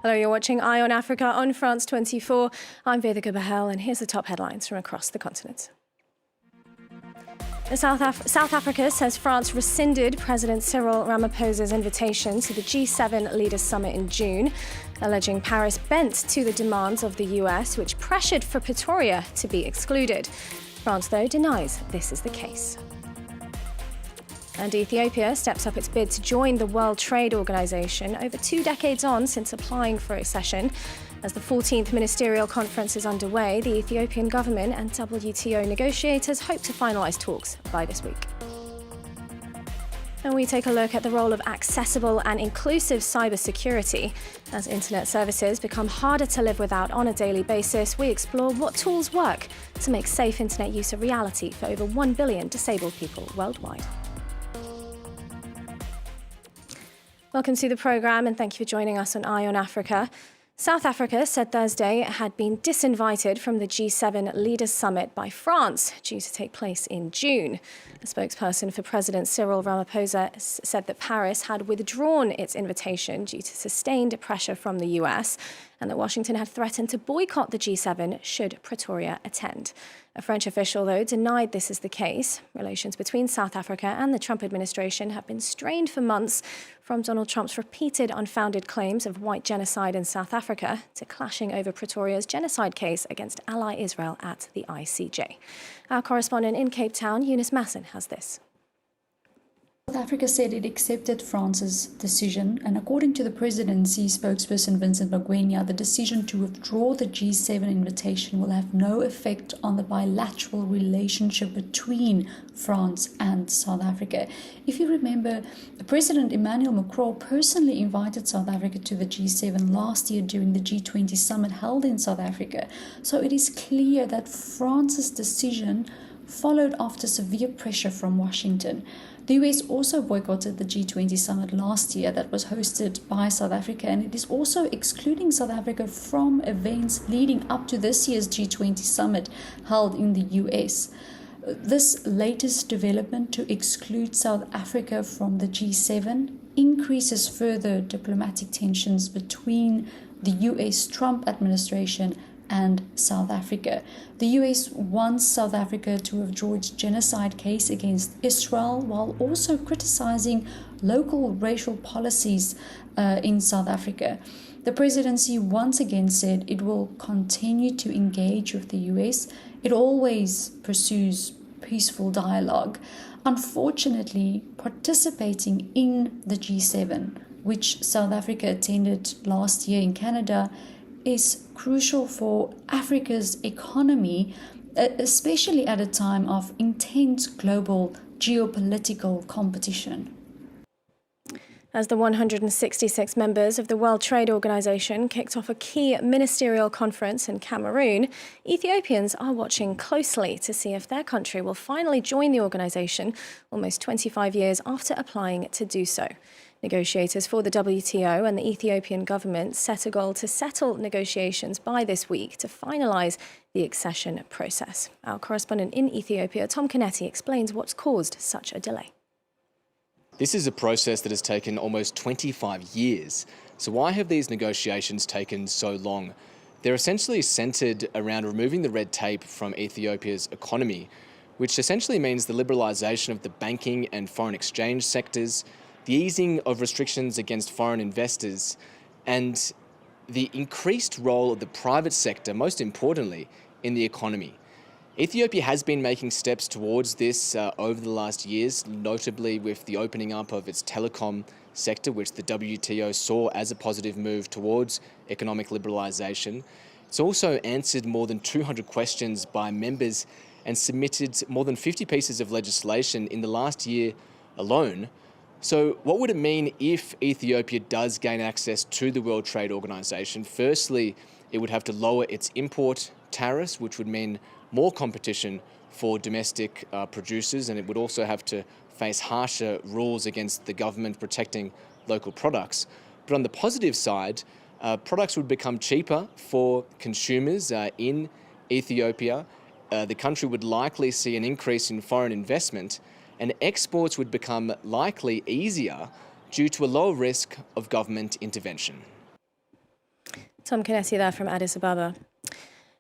Hello, you're watching Eye on Africa on France 24. I'm Vedika Bahel, and here's the top headlines from across the continent. South Africa says France rescinded President Cyril Ramaphosa's invitation to the G7 Leaders Summit in June, alleging Paris bent to the demands of the US, which pressured for Pretoria to be excluded. France, though, denies this is the case. And Ethiopia steps up its bid to join the World Trade Organization over 2 decades on since applying for accession. As the 14th ministerial conference is underway, the Ethiopian government and WTO negotiators hope to finalize talks by this week. And we take a look at the role of accessible and inclusive cybersecurity. As internet services become harder to live without on a daily basis, we explore what tools work to make safe internet use a reality for over 1 billion disabled people worldwide. Welcome to the programme, and thank you for joining us on Eye on Africa. South Africa said Thursday it had been disinvited from the G7 Leaders Summit by France, due to take place in June. A spokesperson for President Cyril Ramaphosa said that Paris had withdrawn its invitation due to sustained pressure from the US, and that Washington had threatened to boycott the G7 should Pretoria attend. A French official, though, denied this is the case. Relations between South Africa and the Trump administration have been strained for months, from Donald Trump's repeated unfounded claims of white genocide in South Africa to clashing over Pretoria's genocide case against ally Israel at the ICJ. Our correspondent in Cape Town, Eunice Masson, has this. South Africa said it accepted France's decision, and according to the presidency spokesperson Vincent Magwenya, the decision to withdraw the G7 invitation will have no effect on the bilateral relationship between France and South Africa. If you remember, President Emmanuel Macron personally invited South Africa to the G7 last year during the G20 summit held in South Africa. So it is clear that France's decision followed after severe pressure from Washington. The US also boycotted the G20 summit last year that was hosted by South Africa, and it is also excluding South Africa from events leading up to this year's G20 summit held in the US. This latest development to exclude South Africa from the G7 increases further diplomatic tensions between the US Trump administration and South Africa. The US wants South Africa to withdraw its genocide case against Israel, while also criticizing local racial policies in South Africa. The presidency once again said it will continue to engage with the US. It always pursues peaceful dialogue. Unfortunately, participating in the G7, which South Africa attended last year in Canada, is crucial for Africa's economy, especially at a time of intense global geopolitical competition. As the 166 members of the World Trade Organization kicked off a key ministerial conference in Cameroon, Ethiopians are watching closely to see if their country will finally join the organization almost 25 years after applying to do so. Negotiators for the WTO and the Ethiopian government set a goal to settle negotiations by this week to finalize the accession process. Our correspondent in Ethiopia, Tom Canetti, explains what's caused such a delay. This is a process that has taken almost 25 years. So why have these negotiations taken so long? They're essentially centred around removing the red tape from Ethiopia's economy, which essentially means the liberalisation of the banking and foreign exchange sectors, the easing of restrictions against foreign investors, and the increased role of the private sector, most importantly, in the economy. Ethiopia has been making steps towards this over the last years, notably with the opening up of its telecom sector, which the WTO saw as a positive move towards economic liberalisation. It's also answered more than 200 questions by members and submitted more than 50 pieces of legislation in the last year alone. So what would it mean if Ethiopia does gain access to the World Trade Organization? Firstly, it would have to lower its import tariffs, which would mean more competition for domestic producers, and it would also have to face harsher rules against the government protecting local products. But on the positive side, products would become cheaper for consumers in Ethiopia. The country would likely see an increase in foreign investment, and exports would become likely easier due to a lower risk of government intervention. Tom Canesi there from Addis Ababa.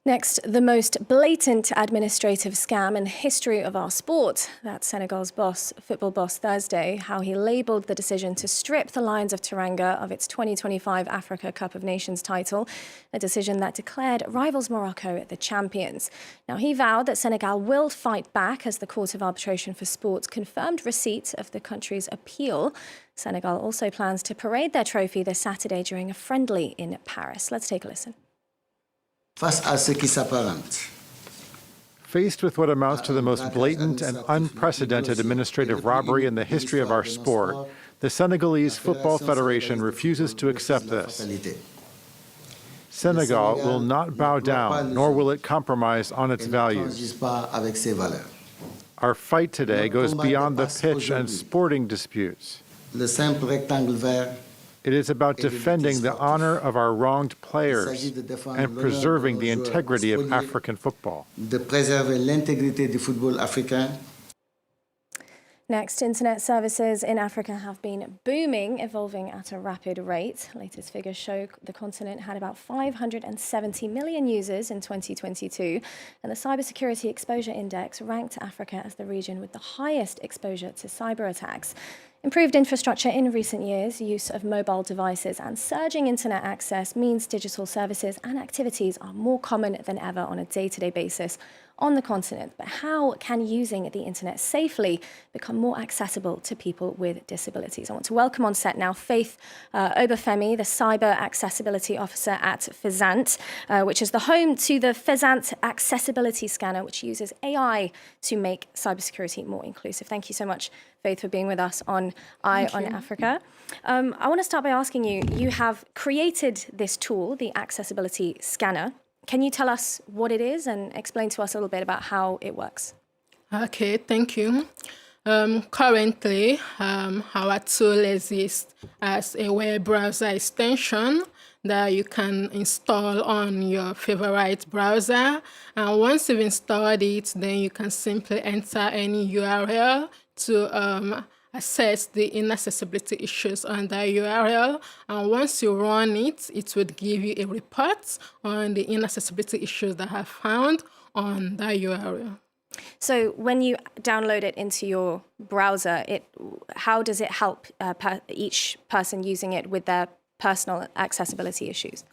Next, the most blatant administrative scam in the history of our sport. That's Senegal's football boss Thursday, how he labelled the decision to strip the Lions of Teranga of its 2025 Africa Cup of Nations title, a decision that declared rivals Morocco the champions. Now, he vowed that Senegal will fight back as the Court of Arbitration for Sport confirmed receipt of the country's appeal. Senegal also plans to parade their trophy this Saturday during a friendly in Paris. Let's take a listen. Faced with what amounts to the most blatant and unprecedented administrative robbery in the history of our sport, the Senegalese Football Federation refuses to accept this. Senegal will not bow down, nor will it compromise on its values. Our fight today goes beyond the pitch and sporting disputes. It is about defending the honor of our wronged players and preserving the integrity of African football. Next, internet services in Africa have been booming, evolving at a rapid rate. Latest figures show the continent had about 570 million users in 2022, and the Cybersecurity Exposure Index ranked Africa as the region with the highest exposure to cyber attacks. Improved infrastructure in recent years, use of mobile devices and surging internet access means digital services and activities are more common than ever on a day-to-day basis on the continent. But how can using the internet safely become more accessible to people with disabilities? I want to welcome on set now Faith Obafemi, the Cyber Accessibility Officer at Fezant, which is the home to the Fezant Accessibility Scanner, which uses AI to make cybersecurity more inclusive. Thank you so much, Faith, for being with us on Eye on Africa. I want to start by asking you, you have created this tool, the Accessibility Scanner. Can you tell us what it is and explain to us a little bit about how it works? Okay, thank you. Currently, our tool exists as a web browser extension that you can install on your favorite browser. And once you've installed it, then you can simply enter any URL to assess the inaccessibility issues on that URL. And once you run it, it would give you a report on the inaccessibility issues that are found on that URL. So when you download it into your browser, how does it help each person using it with their personal accessibility issues?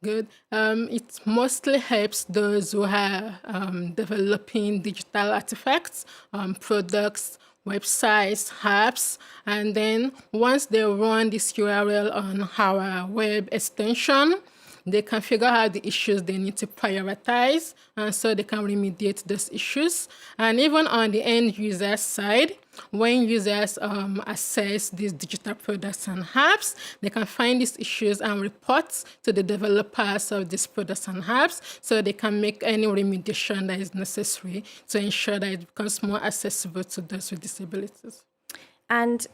Good. It mostly helps those who are developing digital artifacts, products, websites, apps, and then once they run this URL on our web extension, they can figure out the issues they need to prioritize, and so they can remediate those issues. And even on the end user side, when users access these digital products and apps, they can find these issues and report to the developers of these products and apps so they can make any remediation that is necessary to ensure that it becomes more accessible to those with disabilities. And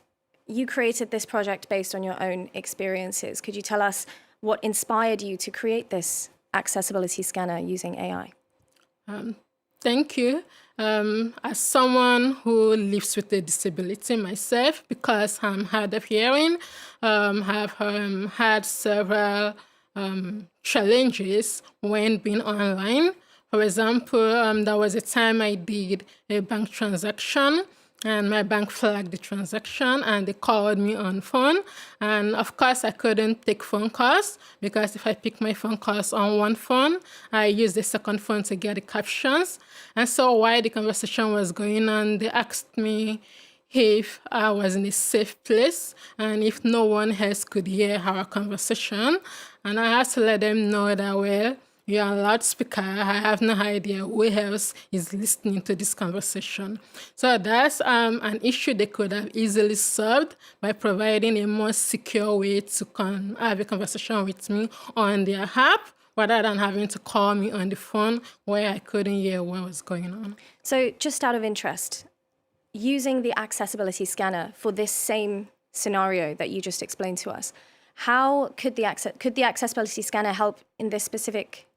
you created this project based on your own experiences. Could you tell us what inspired you to create this accessibility scanner using AI? Thank you. As someone who lives with a disability myself, because I'm hard of hearing, have had several challenges when being online. For example, there was a time I did a bank transaction, and my bank flagged the transaction and they called me on phone. And of course, I couldn't take phone calls because if I pick my phone calls on one phone, I use the second phone to get the captions. And so while the conversation was going on, they asked me if I was in a safe place and if no one else could hear our conversation. And I had to let them know that, well, you're on loudspeaker. I have no idea who else is listening to this conversation. So that's an issue they could have easily solved by providing a more secure way to have a conversation with me on their app, rather than having to call me on the phone where I couldn't hear what was going on. So just out of interest, using the accessibility scanner for this same scenario that you just explained to us, how could the accessibility scanner help in this specific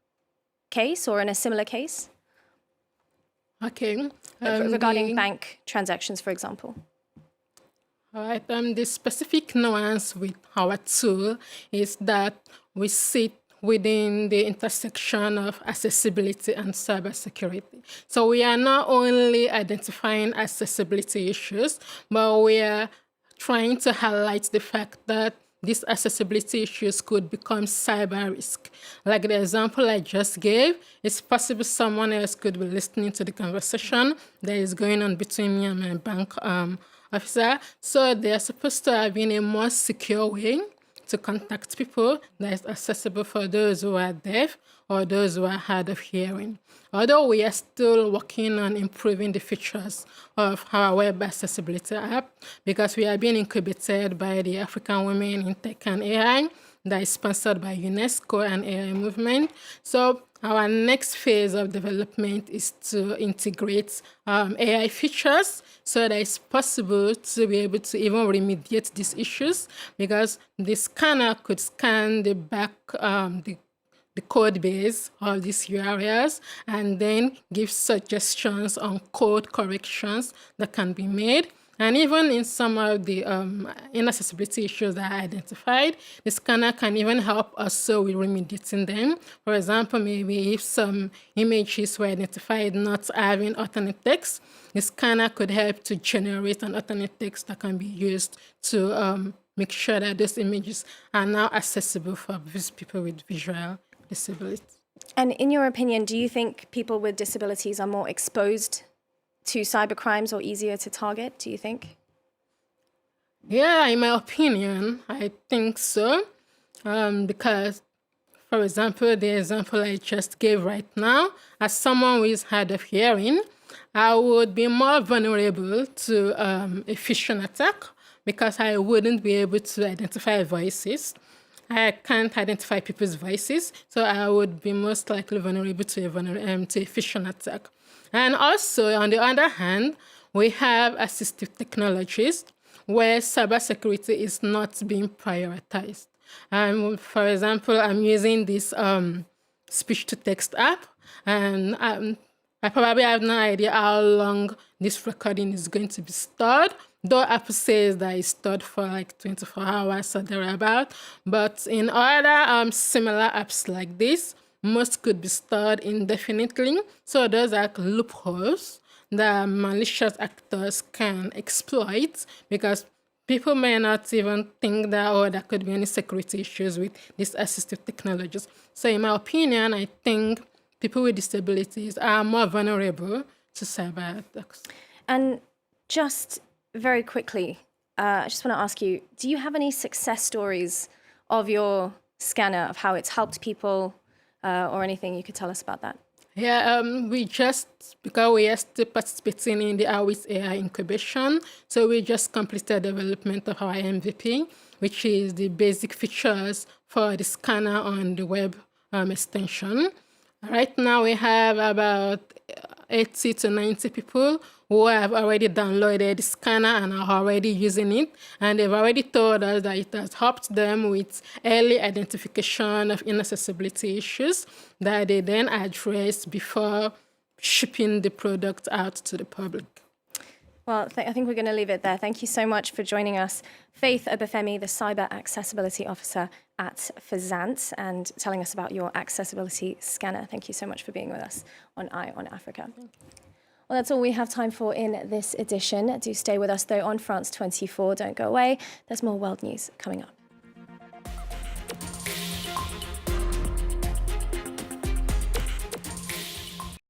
case or in a similar case? Okay. Regarding bank transactions, for example. All right. The specific nuance with our tool is that we sit within the intersection of accessibility and cybersecurity. So we are not only identifying accessibility issues, but we are trying to highlight the fact that these accessibility issues could become cyber risk. Like the example I just gave, it's possible someone else could be listening to the conversation that is going on between me and my bank officer. So they're supposed to have in a more secure way to contact people that is accessible for those who are deaf or those who are hard of hearing. Although we are still working on improving the features of our web accessibility app, because we are being incubated by the African Women in Tech and AI that is sponsored by UNESCO and AI Movement. So our next phase of development is to integrate AI features so that it's possible to be able to even remediate these issues, because the scanner could scan the back, the code base of these URLs and then give suggestions on code corrections that can be made. And even in some of the inaccessibility issues that are identified, the scanner can even help us with remediating them. For example, maybe if some images were identified not having alternate text, the scanner could help to generate an alternate text that can be used to make sure that those images are now accessible for people with visual disabilities. And in your opinion, do you think people with disabilities are more exposed to cybercrimes or easier to target, do you think? Yeah, in my opinion, I think so. Because, for example, the example I just gave right now, as someone who is hard of hearing, I would be more vulnerable to a phishing attack because I wouldn't be able to identify voices. I can't identify people's voices, so I would be most likely vulnerable to a phishing attack. And also, on the other hand, we have assistive technologies where cybersecurity is not being prioritized. For example, I'm using this speech-to-text app, and I probably have no idea how long this recording is going to be stored, though Apple says that it's stored for like 24 hours or thereabout. But in other similar apps like this, most could be stored indefinitely. So those are loopholes that malicious actors can exploit, because people may not even think that, there could be any security issues with these assistive technologies. So in my opinion, I think people with disabilities are more vulnerable to cyber attacks. And just very quickly, I just want to ask you, do you have any success stories of your scanner, of how it's helped people, or anything you could tell us about that? Yeah, because we are still participating in the Awis AI incubation, so we just completed development of our MVP, which is the basic features for the scanner on the web extension. Right now, we have about 80 to 90 people who have already downloaded the scanner and are already using it. And they've already told us that it has helped them with early identification of inaccessibility issues that they then address before shipping the product out to the public. Well, I think we're going to leave it there. Thank you so much for joining us. Faith Obafemi, the Cyber Accessibility Officer at Fazant, and telling us about your accessibility scanner. Thank you so much for being with us on Eye on Africa. Well, that's all we have time for in this edition. Do stay with us, though, on France 24. Don't go away. There's more world news coming up.